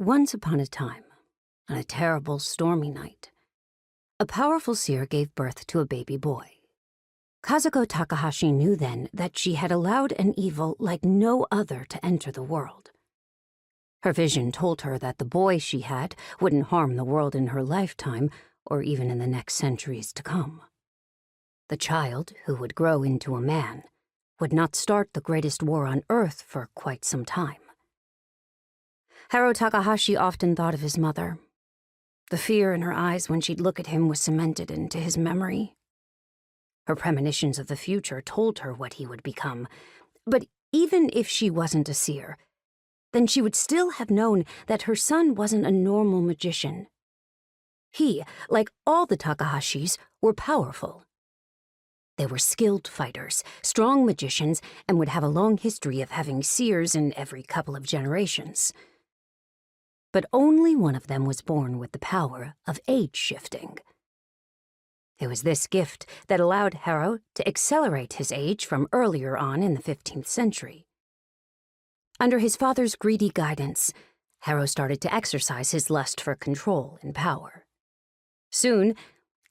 Once upon a time, on a terrible stormy night, a powerful seer gave birth to a baby boy. Kazuko Takahashi knew then that she had allowed an evil like no other to enter the world. Her vision told her that the boy she had wouldn't harm the world in her lifetime or even in the next centuries to come. The child, who would grow into a man, would not start the greatest war on Earth for quite some time. Haru Takahashi often thought of his mother. The fear in her eyes when she'd look at him was cemented into his memory. Her premonitions of the future told her what he would become, but even if she wasn't a seer, then she would still have known that her son wasn't a normal magician. He, like all the Takahashis, were powerful. They were skilled fighters, strong magicians, and would have a long history of having seers in every couple of generations. But only one of them was born with the power of age shifting. It was this gift that allowed Haru to accelerate his age from earlier on in the 15th century. Under his father's greedy guidance, Haru started to exercise his lust for control and power. Soon,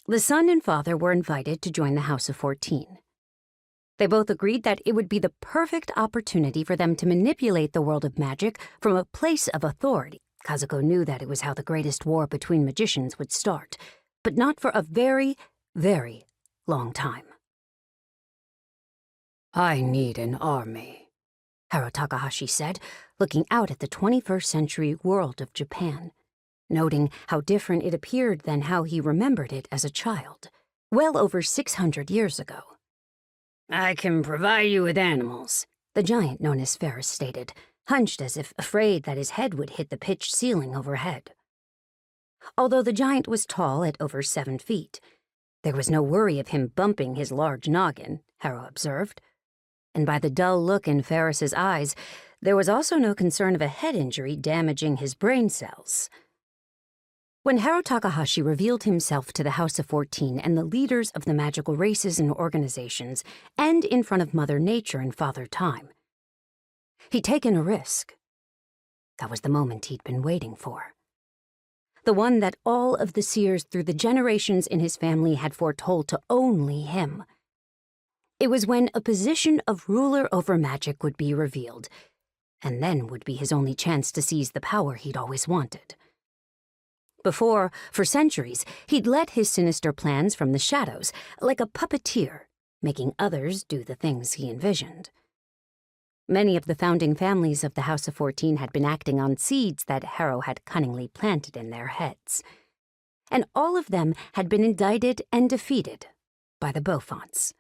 the son and father were invited to join the House of 14. They both agreed that it would be the perfect opportunity for them to manipulate the world of magic from a place of authority. Kazuko knew that it was how the greatest war between magicians would start, but not for a very, very long time. "I need an army," Haru Takahashi said, looking out at the 21st century world of Japan, noting how different it appeared than how he remembered it as a child, well over 600 years ago. "I can provide you with animals," the giant known as Ferris stated, hunched as if afraid that his head would hit the pitched ceiling overhead. Although the giant was tall at over 7 feet, there was no worry of him bumping his large noggin, Haru observed. And by the dull look in Ferris's eyes, there was also no concern of a head injury damaging his brain cells. When Haru Takahashi revealed himself to the House of 14 and the leaders of the magical races and organizations, and in front of Mother Nature and Father Time, he'd taken a risk. That was the moment he'd been waiting for. The one that all of the seers through the generations in his family had foretold to only him. It was when a position of ruler over magic would be revealed, and then would be his only chance to seize the power he'd always wanted. Before, for centuries, he'd led his sinister plans from the shadows, like a puppeteer, making others do the things he envisioned. Many of the founding families of the House of 14 had been acting on seeds that Haru had cunningly planted in their heads. And all of them had been indicted and defeated by the Beaufonts.